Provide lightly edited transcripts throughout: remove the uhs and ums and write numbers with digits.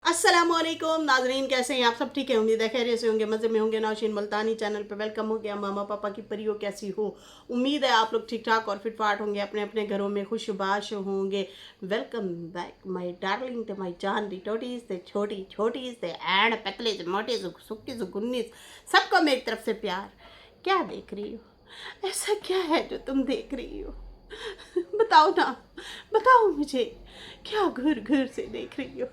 अस्सलामुअलैकुम नाजरीन, कैसे हैं आप सब? ठीक है, उम्मीद है खैरियत से होंगे, मज़े में होंगे। नौशीन मुल्तानी चैनल पे वेलकम हो गया। मामा पापा की परियों कैसी हो? उम्मीद है आप लोग ठीक ठाक और फिट फाट होंगे, अपने अपने घरों में खुशबाश होंगे। Welcome back my darling the my जान दी टोटीज द छोटी छोटीज द एंड पतले से मोटे से सुक्की से गुन्नीस, सबको मेरी तरफ से प्यार। क्या देख रही हो? ऐसा क्या है जो तुम देख रही हो? बताओ ना, बताओ मुझे, क्या घूर घूर से देख रही हो?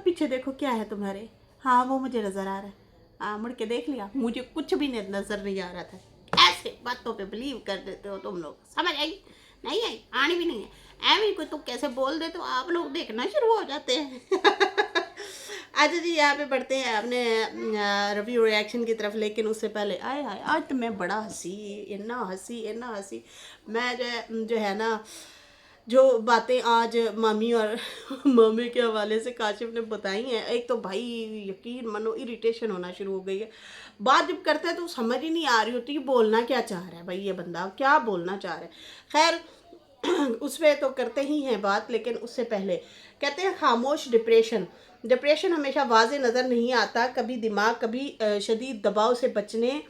पीछे देखो, क्या है तुम्हारे? हाँ, वो मुझे नजर आ रहा है। मुड़ के देख लिया, मुझे कुछ भी नजर नहीं आ रहा था। ऐसे बातों पे बिलीव कर देते हो तुम लोग, समझ आई? नहीं आई, आनी भी नहीं है। एवं कोई तो कैसे बोल दे तो आप लोग देखना शुरू हो जाते हैं। अच्छा जी, यहाँ पे बढ़ते हैं अपने रिव्यू रिएक्शन की तरफ। लेकिन उससे पहले आए आए, आज तो मैं बड़ा हंसी, इन्ना हंसी, इन्ना हंसी। मैं जो है ना, जो बातें आज मामी और मामे के हवाले से काशिफ ने बताई हैं, एक तो भाई यकीन मानो इरिटेशन होना शुरू हो गई है। बात जब करता है तो समझ ही नहीं आ रही होती कि बोलना क्या चाह रहा है भाई, ये बंदा क्या बोलना चाह रहा है। खैर, उस पर तो करते ही हैं बात, लेकिन उससे पहले कहते हैं खामोश डिप्रेशन। डिप्रेशन हमेशा वाज़े नज़र नहीं आता, कभी दिमाग, कभी शदीद दबाव से बचने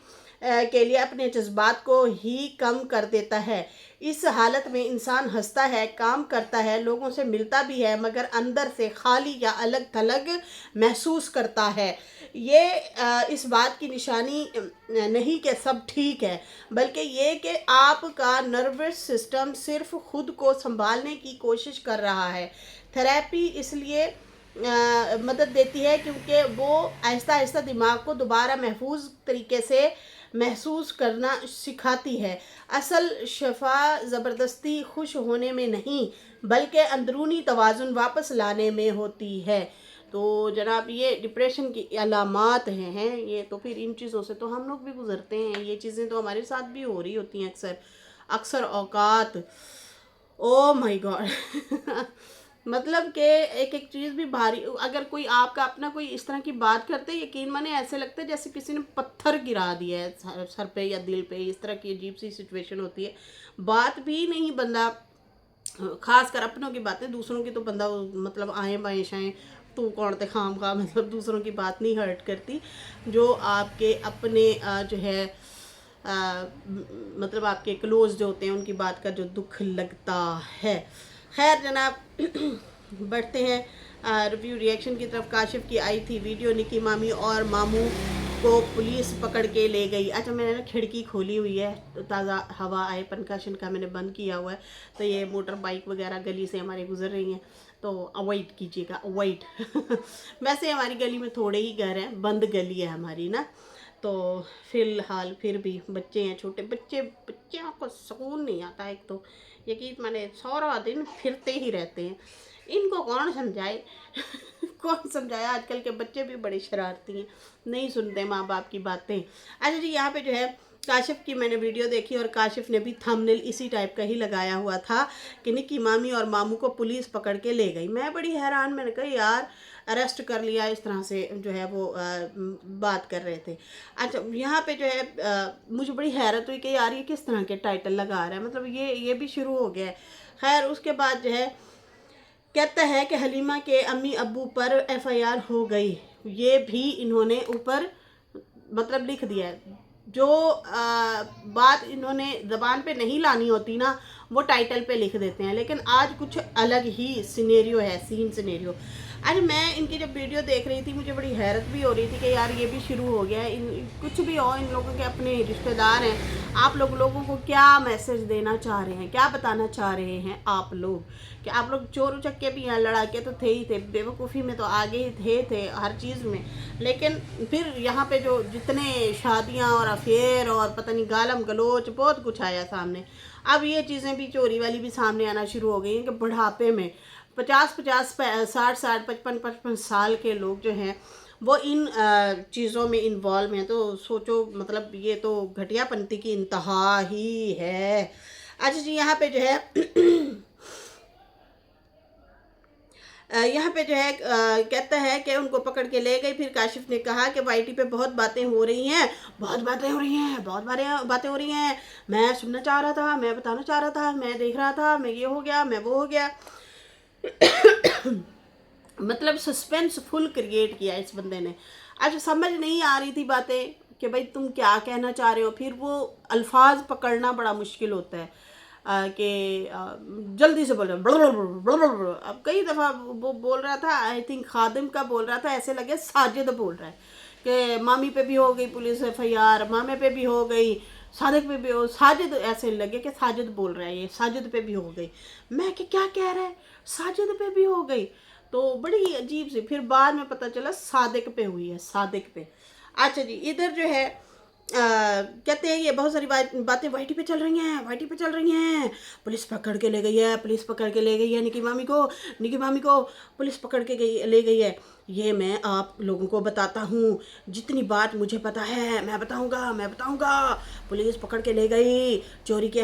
के लिए अपने जज्बात को ही कम कर देता है। इस हालत में इंसान हंसता है, काम करता है, लोगों से मिलता भी है, मगर अंदर से खाली या अलग थलग महसूस करता है। ये इस बात की निशानी नहीं कि सब ठीक है, बल्कि ये कि आपका नर्वस सिस्टम सिर्फ खुद को संभालने की कोशिश कर रहा है। थेरेपी इसलिए मदद देती है क्योंकि वो आहिस्ता आहिस्ता दिमाग को दोबारा महफूज तरीके से महसूस करना सिखाती है। असल शफा ज़बरदस्ती खुश होने में नहीं, बल्कि अंदरूनी तवाज़ुन वापस लाने में होती है। तो जनाब, ये डिप्रेशन की अलामात हैं ये। तो फिर इन चीज़ों से तो हम लोग भी गुज़रते हैं, ये चीज़ें तो हमारे साथ भी हो रही होती हैं अक्सर अक्सर औकात। ओ माय गॉड। मतलब कि एक एक चीज़ भी भारी, अगर कोई आपका अपना कोई इस तरह की बात करते हैं, यकीन माने ऐसे लगता है जैसे किसी ने पत्थर गिरा दिया है सर पे या दिल पे। इस तरह की अजीब सी सिचुएशन होती है। बात भी नहीं बंदा, खास कर अपनों की बातें, दूसरों की तो बंदा मतलब आए बाएँ शाएँ तू कौन ते खाम खा, मतलब दूसरों की बात नहीं हर्ट करती। जो आपके अपने जो है मतलब आपके क्लोज जो होते हैं, उनकी बात का जो दुख लगता है। खैर जनाब, बढ़ते हैं रिव्यू रिएक्शन की तरफ। काशिफ की आई थी वीडियो, निकी मामी और मामू को पुलिस पकड़ के ले गई। अच्छा, मैंने ना खिड़की खोली हुई है तो ताज़ा हवा आए, पंखा शनखा मैंने बंद किया हुआ है, तो ये मोटर बाइक वगैरह गली से हमारे गुजर रही हैं, तो अवॉइड कीजिएगा, अवॉइड। वैसे हमारी गली में थोड़े ही घर हैं, बंद गली है हमारी ना, तो फ़िलहाल फिर भी बच्चे हैं, छोटे बच्चे, बच्चों को सुकून नहीं आता। एक तो यकीन माने सारा दिन फिरते ही रहते हैं, इनको कौन समझाए? कौन समझाए? आजकल के बच्चे भी बड़े शरारती हैं, नहीं सुनते माँ बाप की बातें। अच्छा जी, यहाँ पे जो है काशिफ की मैंने वीडियो देखी और काशिफ ने भी थंबनेल इसी टाइप का ही लगाया हुआ था कि निकी मामी और मामू को पुलिस पकड़ के ले गई। मैं बड़ी हैरान, मैंने कहा यार अरेस्ट कर लिया, इस तरह से जो है वो बात कर रहे थे। अच्छा, यहाँ पे जो है मुझे बड़ी हैरत हुई कि यार ये किस तरह के टाइटल लगा रहा है, मतलब ये भी शुरू हो गया है। खैर, उसके बाद जो है कहता है कि हलीमा के अम्मी अब्बू पर एफआईआर हो गई। ये भी इन्होंने ऊपर मतलब लिख दिया है। जो बात इन्होंने ज़बान पे नहीं लानी होती ना, वो टाइटल पे लिख देते हैं। लेकिन आज कुछ अलग ही सिनेरियो है, सीन सिनेरियो। आज मैं इनकी जब वीडियो देख रही थी, मुझे बड़ी हैरत भी हो रही थी कि यार ये भी शुरू हो गया है। इन कुछ भी हो, इन लोगों के अपने रिश्तेदार हैं। आप लोगों को क्या मैसेज देना चाह रहे हैं, क्या बताना चाह रहे हैं आप लोग? कि आप लोग चोर उचक्के भी हैं, लड़ाके तो थे ही थे, बेवकूफ़ी में तो आगे ही थे हर चीज़ में। लेकिन फिर यहाँ पे जो जितने शादियाँ और अफेयर और पता नहीं गालम गलोच बहुत कुछ आया सामने। अब ये चीज़ें भी, चोरी वाली भी सामने आना शुरू हो गई हैं कि बुढ़ापे में 50-50, 60-60, 55-55 साल के लोग जो हैं वो इन चीज़ों में इन्वॉल्व हैं। तो सोचो, मतलब ये तो घटियापंती की इंतहा ही है। अच्छा जी, यहाँ पे जो है यहाँ पे जो है कहता है कि उनको पकड़ के ले गई। फिर काशिफ ने कहा कि वाईटी पे बहुत बातें हो रही हैं, बहुत बातें हो रही हैं, बहुत बातें हो रही हैं। मैं सुनना चाह रहा था, मैं बताना चाह रहा था, मैं देख रहा था, मैं ये हो गया, मैं वो हो गया। मतलब सस्पेंस फुल क्रिएट किया इस बंदे ने। अच्छा समझ नहीं आ रही थी बातें कि भाई तुम क्या कहना चाह रहे हो, फिर वो अल्फाज पकड़ना बड़ा मुश्किल होता है कि जल्दी से बोल रहे अब कई दफ़ा वो बोल रहा था, आई थिंक खादिम का बोल रहा था, ऐसे लगे साजिद बोल रहा है कि मामी पे भी हो गई पुलिस FIR, मामे पे भी हो गई, सादिक पे भी हो, साजिद, ऐसे लगे कि साजिद बोल रहा है, ये साजिद पे भी हो गई। मैं कि क्या कह रहा है, साजिद पे भी हो गई, तो बड़ी अजीब सी। फिर बाद में पता चला सादिक पे हुई है, सादिक पे। अच्छा जी, इधर जो है कहते हैं ये बहुत सारी बातें वाईटी पे चल रही हैं, वाईटी पे चल रही हैं, पुलिस पकड़ के ले गई है, पुलिस पकड़ के ले गई है निकी मामी को, निकी मामी को पुलिस पकड़ के ले गई है। ये मैं आप लोगों को बताता हूँ, जितनी बात मुझे पता है मैं बताऊँगा, मैं बताऊँगा। पुलिस पकड़ के ले गई, चोरी के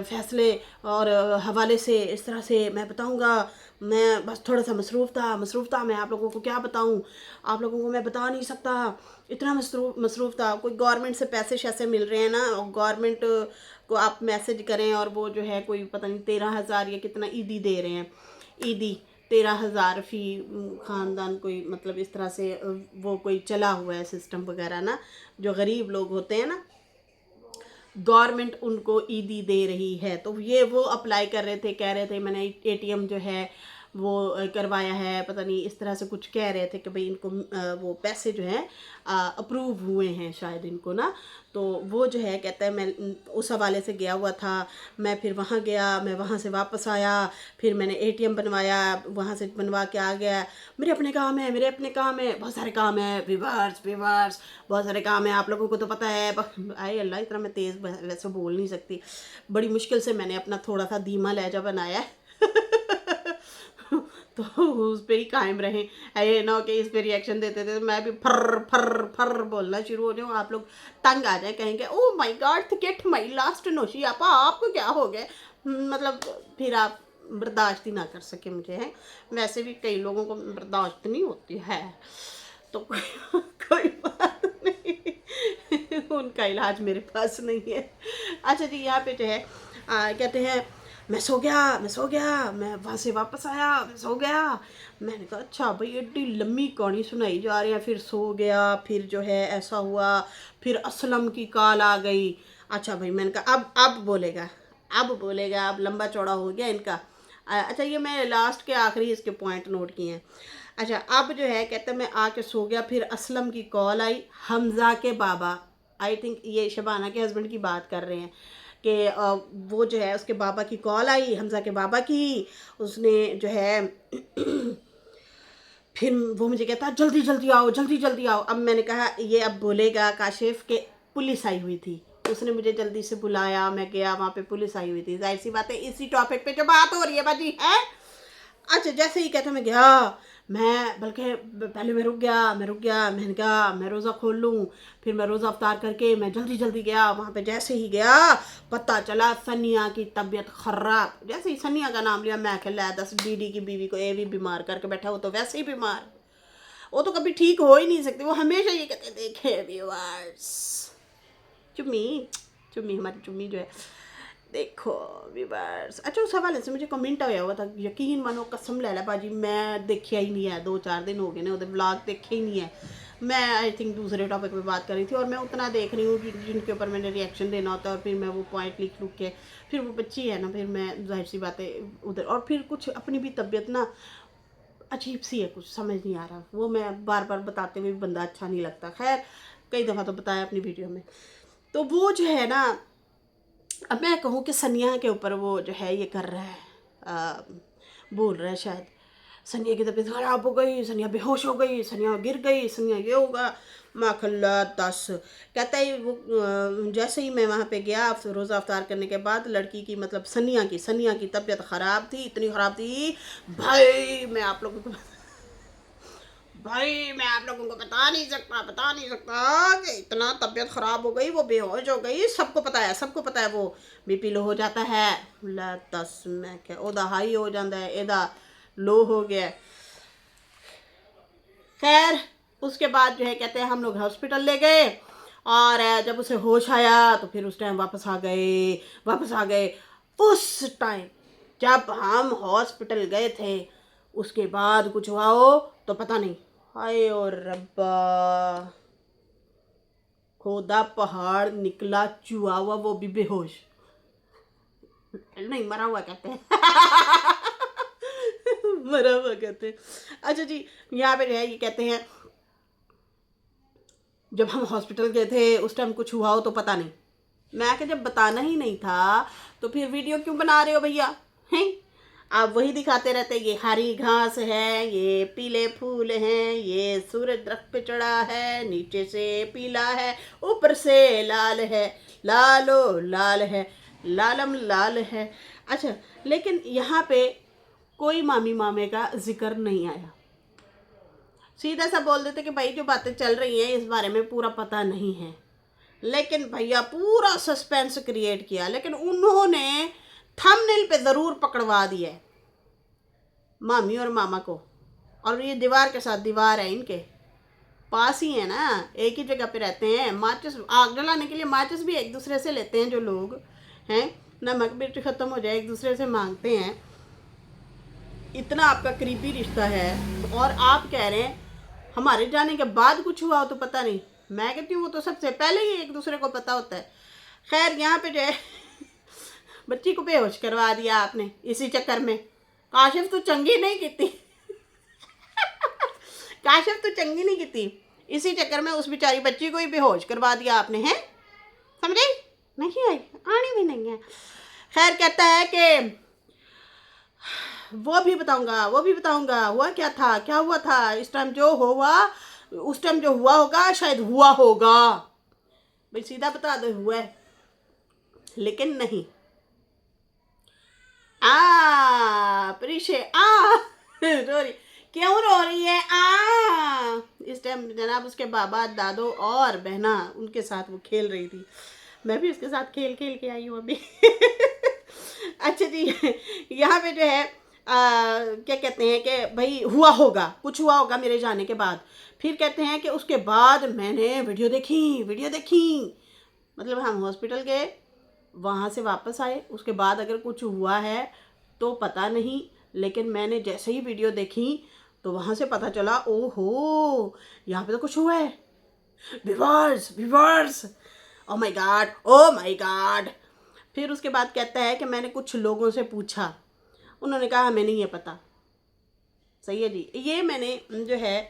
फैसले और हवाले से, इस तरह से मैं बताऊँगा। मैं बस थोड़ा सा मसरूफ़ था, मैं आप लोगों को क्या बताऊँ, आप लोगों को मैं बता नहीं सकता, इतना मसरूफ़ था। कोई गवर्नमेंट से पैसे शैसे मिल रहे हैं ना, और गवर्नमेंट को आप मैसेज करें और वो जो है कोई पता नहीं 13,000 या कितना ईदी दे रहे हैं, ईदी 13,000 फ़ी ख़ानदान, कोई मतलब इस तरह से वो कोई चला हुआ है सिस्टम वगैरह ना, जो गरीब लोग होते हैं ना, गवर्नमेंट उनको ईदी दे रही है। तो ये वो अप्लाई कर रहे थे, कह रहे थे मैंने ATM जो है वो करवाया है, पता नहीं इस तरह से कुछ कह रहे थे कि भाई इनको वो पैसे जो हैं अप्रूव हुए हैं शायद इनको ना। तो वो जो है कहता है मैं उस हवाले से गया हुआ था, मैं फिर वहाँ गया, मैं वहाँ से वापस आया, फिर मैंने ATM बनवाया, वहाँ से बनवा के आ गया, मेरे अपने काम है, मेरे अपने काम है, बहुत सारे काम है, विवर्स बहुत सारे काम है, आप लोगों को तो पता है। आए अल्लाह, इतना मैं तेज़ वैसे बोल नहीं सकती, बड़ी मुश्किल से मैंने अपना थोड़ा सा धीमा लहजा बनाया है तो उस पर ही कायम रहें। ये ना कि इस पर रिएक्शन देते थे तो मैं भी फर फर फर बोलना शुरू हो जाऊँ, आप लोग तंग आ जाए, कहेंगे oh my god get my last नोशी आपा, आपको क्या हो गया, मतलब फिर आप बर्दाश्त ही ना कर सके मुझे है। वैसे भी कई लोगों को बर्दाश्त नहीं होती है, तो कोई बात नहीं उनका इलाज मेरे पास नहीं है। अच्छा जी, यहाँ पे जो है कहते हैं मैं सो गया, मैं वहाँ से वापस आया, मैं सो गया। मैंने कहा अच्छा भाई एड्डी लम्बी कहानी सुनाई जा रही है, फिर सो गया, फिर जो है ऐसा हुआ, फिर असलम की कॉल आ गई। अच्छा भाई, मैंने कहा अब बोलेगा, अब लंबा चौड़ा हो गया इनका। अच्छा, ये मैं लास्ट के आखिरी इसके पॉइंट नोट किए हैं। अच्छा, अब जो है कहते मैं आके सो गया, फिर असलम की कॉल आई, हमज़ा के बाबा, आई थिंक ये शबाना के हस्बैंड की बात कर रहे हैं कि वो जो है उसके बाबा की कॉल आई, हमज़ा के बाबा की, उसने जो है फिर वो मुझे कहता जल्दी जल्दी आओ। अब मैंने कहा ये अब बोलेगा काशिफ के पुलिस आई हुई थी, उसने मुझे जल्दी से बुलाया, मैं गया, वहाँ पे पुलिस आई हुई थी, जाहिर सी बात है इसी टॉपिक पे जो बात हो रही है बाजी है। अच्छा, जैसे ही कहता मैं गया, मैं बल्कि पहले मैं रुक गया, मैंने कहा मैं रोज़ा खोल लूँ, फिर मैं रोज़ा अफ्तार करके मैं जल्दी गया वहाँ पे। जैसे ही गया पता चला सनिया की तबीयत ख़राब। जैसे ही सनिया का नाम लिया, मैं खेला 10 DD की बीवी को ये भी बीमार करके बैठा, वो तो वैसे ही बीमार, वो तो कभी ठीक हो ही नहीं सकती, वो हमेशा ये कहते देखे व्यूअर्स, चुम्मी हमारी चुम्मी जो है, देखो व्यूअर्स। अच्छा, उस हवाले से मुझे कमेंट आया हुआ था, यकीन मानो कसम लैला बाजी मैं देखा ही नहीं है, 2-4 दिन हो गए ना, उधर ब्लॉग देखे ही नहीं है। मैं आई थिंक दूसरे टॉपिक पे बात कर रही थी और मैं उतना देख रही हूँ जिनके ऊपर मैंने रिएक्शन देना होता है, और फिर मैं वो पॉइंट लिख के, फिर वो बच्ची है ना, फिर मैं जाहिर सी बातें उधर, और फिर कुछ अपनी भी तबीयत ना अजीब सी है, कुछ समझ नहीं आ रहा, वो मैं बार बार बताते हुए भी बंदा अच्छा नहीं लगता। खैर, कई दफ़ा तो बताया अपनी वीडियो में। तो वो जो है ना, अब मैं कहूँ कि सनिया के ऊपर वो जो है ये कर रहा है, बोल रहा है शायद, सनिया की तबीयत ख़राब हो गई, सनिया बेहोश हो गई, सनिया गिर गई, सनिया ये होगा, माखल्ला 10 कहता है वो। जैसे ही मैं वहाँ पे गया रोज़ा अफ्तार करने के बाद, लड़की की मतलब सनिया की तबीयत ख़राब थी, इतनी ख़राब थी भाई, मैं आप लोगों को बता नहीं सकता कि इतना तबीयत ख़राब हो गई, वो बेहोश हो गई, सबको पता है वो BP लो हो जाता है, ला 10 मैं क्या ओदा हाई हो जाता है, एदा लो हो गया। खैर, उसके बाद जो है कहते हैं हम लोग हॉस्पिटल ले गए, और जब उसे होश आया तो फिर उस टाइम वापस आ गए। उस टाइम जब हम हॉस्पिटल गए थे उसके बाद कुछ हुआ हो तो पता नहीं। हाय और रब्बा, खोदा पहाड़ निकला चूहा हुआ, वो भी बेहोश, नहीं मरा हुआ कहते हैं। मरा हुआ कहते हैं। अच्छा जी, यहाँ पे जो है ये कहते हैं जब हम हॉस्पिटल गए थे उस टाइम कुछ हुआ हो तो पता नहीं। मैं कि जब बताना ही नहीं था तो फिर वीडियो क्यों बना रहे हो भैया, हैं? आप वही दिखाते रहते, ये हरी घास है, ये पीले फूल हैं, ये सूरज दरख्त पे चढ़ा है, नीचे से पीला है, ऊपर से लाल है, लालो लाल है, लालम लाल है। अच्छा, लेकिन यहाँ पे कोई मामी मामे का जिक्र नहीं आया। सीधा सा बोल देते कि भाई जो बातें चल रही हैं इस बारे में पूरा पता नहीं है। लेकिन भैया पूरा सस्पेंस क्रिएट किया, लेकिन उन्होंने थंबनेल पे ज़रूर पकड़वा दिया है मामी और मामा को। और ये दीवार के साथ दीवार है, इनके पास ही है ना, एक ही जगह पे रहते हैं। माचिस आग जलाने के लिए माचिस भी एक दूसरे से लेते हैं जो लोग हैं, नमक मिर्च ख़त्म हो जाए एक दूसरे से मांगते हैं। इतना आपका करीबी रिश्ता है और आप कह रहे हैं हमारे जाने के बाद कुछ हुआ हो तो पता नहीं। मैं कहती हूँ वो तो सबसे पहले ही एक दूसरे को पता होता है। खैर यहाँ पे जो है बच्ची को बेहोश करवा दिया आपने इसी चक्कर में। काशिफ तो चंगी नहीं की काशिफ तो चंगी नहीं की, इसी चक्कर में उस बेचारी बच्ची को ही बेहोश करवा दिया आपने, हैं? समझे? नहीं आई, आनी भी नहीं है। खैर कहता है कि वो भी बताऊंगा हुआ क्या था, क्या हुआ था इस टाइम, जो हुआ उस टाइम जो हुआ होगा शायद हुआ होगा। भाई सीधा बता दो हुआ है, लेकिन नहीं। प्रीशे रो रही, क्यों रो रही है? इस टाइम जनाब उसके बाबा दादो और बहना उनके साथ वो खेल रही थी। मैं भी उसके साथ खेल खेल के आई हूँ अभी। अच्छा जी, यहाँ पे जो है क्या कहते हैं कि भाई हुआ होगा, कुछ हुआ होगा मेरे जाने के बाद। फिर कहते हैं कि उसके बाद मैंने वीडियो देखी। मतलब हम हॉस्पिटल गए, वहाँ से वापस आए, उसके बाद अगर कुछ हुआ है तो पता नहीं, लेकिन मैंने जैसे ही वीडियो देखी तो वहाँ से पता चला ओहो यहाँ पे तो कुछ हुआ है। Viewers, O my God. फिर उसके बाद कहता है कि मैंने कुछ लोगों से पूछा, उन्होंने कहा हमें नहीं है पता। सही है जी। ये मैंने जो है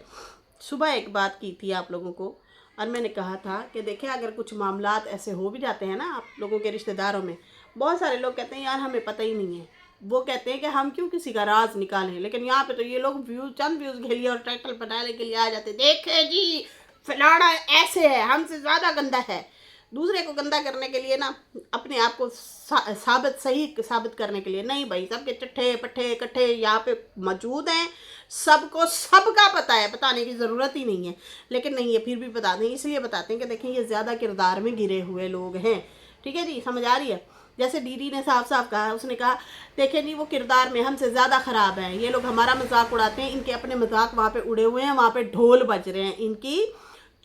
सुबह एक बात की थी आप लोगों को, और मैंने कहा था कि देखिए अगर कुछ मामलात ऐसे हो भी जाते हैं ना आप लोगों के रिश्तेदारों में, बहुत सारे लोग कहते हैं यार हमें पता ही नहीं है। वो कहते हैं कि हम क्यों किसी का राज निकालें, लेकिन यहाँ पे तो ये लोग चंद व्यूज़ के लिए और टाइटल बनाने के लिए आ जाते, देखे जी फलाना ऐसे है, हमसे ज़्यादा गंदा है। दूसरे को गंदा करने के लिए ना, अपने आप को साबित करने के लिए नहीं भाई। सबके चिट्ठे पट्ठे इकट्ठे यहाँ पे मौजूद हैं, सबको सबका पता है, बताने की ज़रूरत ही नहीं है। लेकिन नहीं है फिर भी बता दें, इसलिए बताते हैं कि देखें ये ज़्यादा किरदार में गिरे हुए लोग हैं। ठीक है जी, समझ आ रही है? जैसे दीदी ने साफ साफ कहा, उसने कहा देखें जी वो किरदार में हमसे ज़्यादा ख़राब हैं, ये लोग हमारा मजाक उड़ाते हैं, इनके अपने मजाक वहाँ पे उड़े हुए हैं, वहाँ पे ढोल बज रहे हैं इनकी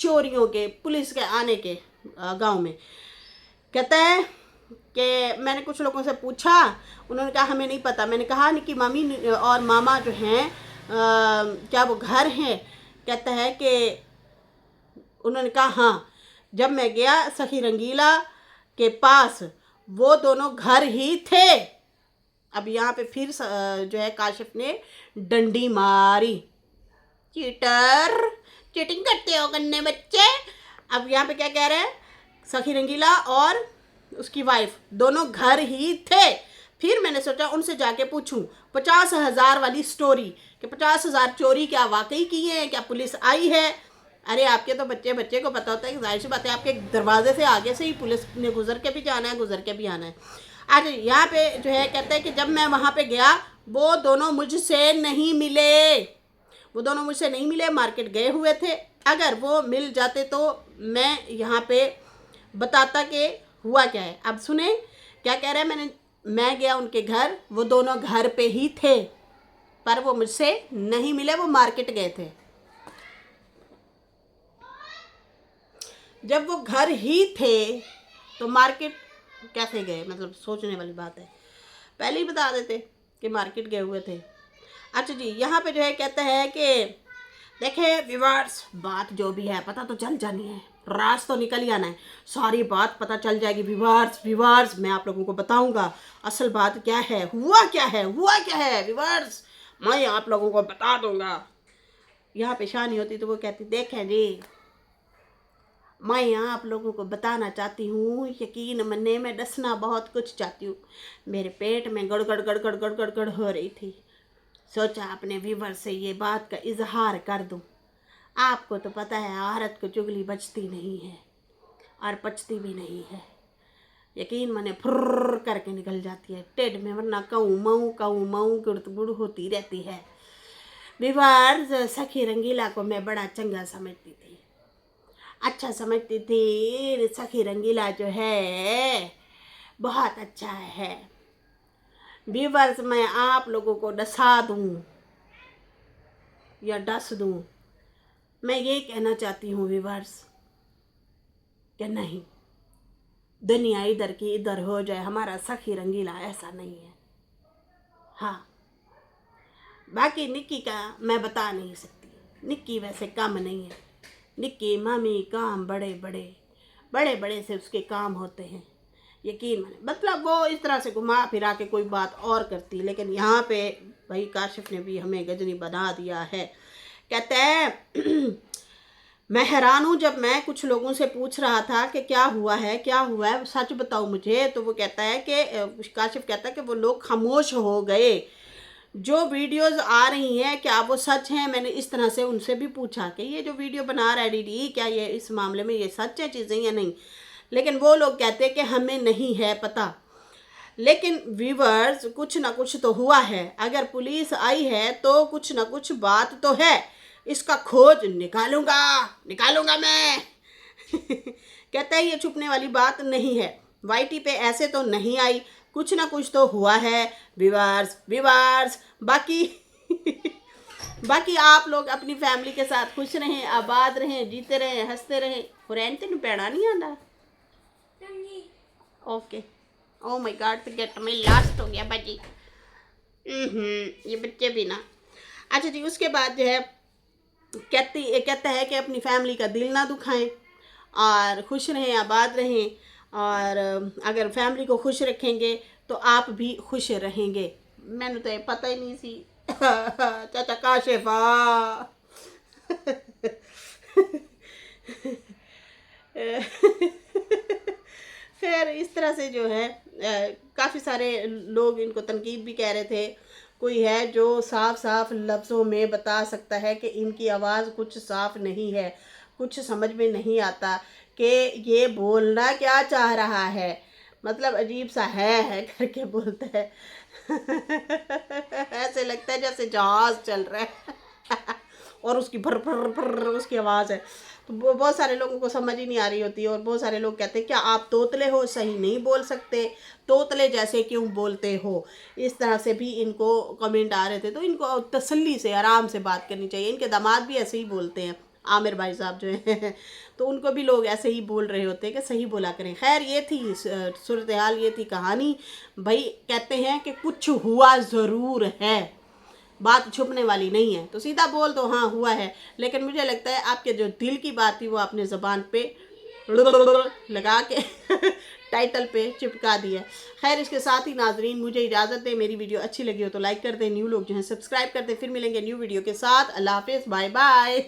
चोरियों के, पुलिस के आने के गांव में। कहता है कि मैंने कुछ लोगों से पूछा, उन्होंने कहा हमें नहीं पता। मैंने कहा कि मामी और मामा जो हैं क्या वो घर हैं? कहता है कि उन्होंने कहा हाँ, जब मैं गया सखी रंगीला के पास वो दोनों घर ही थे। अब यहाँ पे फिर जो है काशिफ ने डंडी मारी, चीटर, चीटिंग करते हो गन्ने बच्चे। अब यहाँ पे क्या कह रहे हैं, सखी रंगीला और उसकी वाइफ दोनों घर ही थे। फिर मैंने सोचा उनसे जाके पूछूं 50,000 वाली स्टोरी कि 50,000 चोरी क्या वाकई किए हैं, क्या पुलिस आई है? अरे आपके तो बच्चे को पता होता है कि जाहिर सी बात है आपके दरवाजे से आगे से ही पुलिस ने गुजर के भी जाना है, गुजर के भी आना है। आज यहाँ पे जो है कहता है कि जब मैं वहाँ पे गया वो दोनों मुझसे नहीं मिले, मार्केट गए हुए थे। अगर वो मिल जाते तो मैं यहाँ पे बताता कि हुआ क्या है। अब सुने क्या कह रहा है, मैं गया उनके घर, वो दोनों घर पे ही थे, पर वो मुझसे नहीं मिले, वो मार्केट गए थे। जब वो घर ही थे तो मार्केट कैसे गए? मतलब सोचने वाली बात है, पहले ही बता देते कि मार्केट गए हुए थे। अच्छा जी, यहाँ पे जो है कहता है कि देखे व्यूअर्स, बात जो भी है पता तो चल जानी है, राज तो निकल ही आना है, सारी बात पता चल जाएगी व्यूअर्स। व्यूअर्स मैं आप लोगों को बताऊंगा असल बात क्या है, हुआ क्या है व्यूअर्स, मैं आप लोगों को बता दूंगा। यहाँ पे शानी होती तो वो कहती देखें जी, मैं यहाँ आप लोगों को बताना चाहती हूँ, यकीन मन्ने में डसना बहुत कुछ चाहती हूँ, मेरे पेट में गड़गड़ गड़गड़ गड़गड़ गड़गड़ हो रही थी, सोचा अपने व्यूवर से ये बात का इजहार कर दूँ। आपको तो पता है औरत को चुगली बचती नहीं है और पचती भी नहीं है, यकीन मने फुर्र करके निकल जाती है टेढ़ में, वरना कऊँ मऊ गुड़ होती रहती है। व्यूवर, सखी रंगीला को मैं बड़ा चंगा समझती थी, अच्छा समझती थी, सखी रंगीला जो है बहुत अच्छा है। व्यूवर्स मैं आप लोगों को डसा दूं या डस दूं, मैं ये कहना चाहती हूँ व्यूवर्स कि नहीं, दुनिया इधर की इधर हो जाए, हमारा सखी रंगीला ऐसा नहीं है। हाँ, बाकी निक्की का मैं बता नहीं सकती, निक्की वैसे कम नहीं है, निक्की मामी काम बड़े बड़े से उसके काम होते हैं, यकीन माने, मतलब वो इस तरह से घुमा फिरा के कोई बात और करती, लेकिन यहाँ पे भाई काशिफ ने भी हमें गजनी बना दिया है। कहते हैं मैं हैरान हूँ, जब मैं कुछ लोगों से पूछ रहा था कि क्या हुआ है सच बताओ मुझे, तो वो कहता है कि काशिफ कहता है कि वो लोग खामोश हो गए, जो वीडियोस आ रही हैं क्या वो सच हैं। मैंने इस तरह से उनसे भी पूछा कि ये जो वीडियो बना रहा है डीडी, क्या ये इस मामले में ये सच है चीज़ें या नहीं, लेकिन वो लोग कहते हैं कि हमें नहीं है पता। लेकिन व्यूवर्स कुछ ना कुछ तो हुआ है, अगर पुलिस आई है तो कुछ ना कुछ बात तो है, इसका खोज निकालूंगा मैं कहता है ये छुपने वाली बात नहीं है, वाईटी पे ऐसे तो नहीं आई, कुछ ना कुछ तो हुआ है व्यूवर्स। बाकी बाकी आप लोग अपनी फैमिली के साथ खुश रहें, आबाद रहें, जीते रहें, हंसते रहें। फ्रेंड तेन पैना नहीं आना। ओके, ओ माय गॉड, फिर में लास्ट हो गया बाजी। ये बच्चे भी ना। अच्छा जी, उसके बाद जो है कहता है कि अपनी फैमिली का दिल ना दुखाएं और खुश रहें, आबाद रहें, और अगर फैमिली को खुश रखेंगे तो आप भी खुश रहेंगे। मैंने तो ये पता ही नहीं सी चाचा काशिफा फिर इस तरह से जो है काफ़ी सारे लोग इनको तनकीद भी कह रहे थे। कोई है जो साफ साफ लफ्ज़ों में बता सकता है कि इनकी आवाज़ कुछ साफ नहीं है, कुछ समझ में नहीं आता कि ये बोलना क्या चाह रहा है, मतलब अजीब सा है करके बोलता है ऐसे लगता है जैसे जहाज चल रहा है और उसकी भर भर भर उसकी आवाज़ है, तो बहुत सारे लोगों को समझ ही नहीं आ रही होती है। और बहुत सारे लोग कहते हैं क्या आप तोतले हो, सही नहीं बोल सकते, तोतले जैसे क्यों बोलते हो, इस तरह से भी इनको कमेंट आ रहे थे। तो इनको तसल्ली से आराम से बात करनी चाहिए, इनके दामाद भी ऐसे ही बोलते हैं, आमिर भाई साहब जो हैं तो उनको भी लोग ऐसे ही बोल रहे होते हैं कि सही बोला करें। खैर ये थी सूरत हाल, ये थी कहानी। भाई कहते हैं कि कुछ हुआ ज़रूर है, बात छुपने वाली नहीं है, तो सीधा बोल दो हाँ हुआ है। लेकिन मुझे लगता है आपके जो दिल की बात थी वो आपने ज़बान पे लगा के टाइटल पे चिपका दिया। खैर इसके साथ ही नाजरीन मुझे इजाज़त दें, मेरी वीडियो अच्छी लगी हो तो लाइक कर दें, न्यू लोग जो हैं सब्सक्राइब कर दें। फिर मिलेंगे न्यू वीडियो के साथ। अल्लाह हाफिज़, बाय बाय।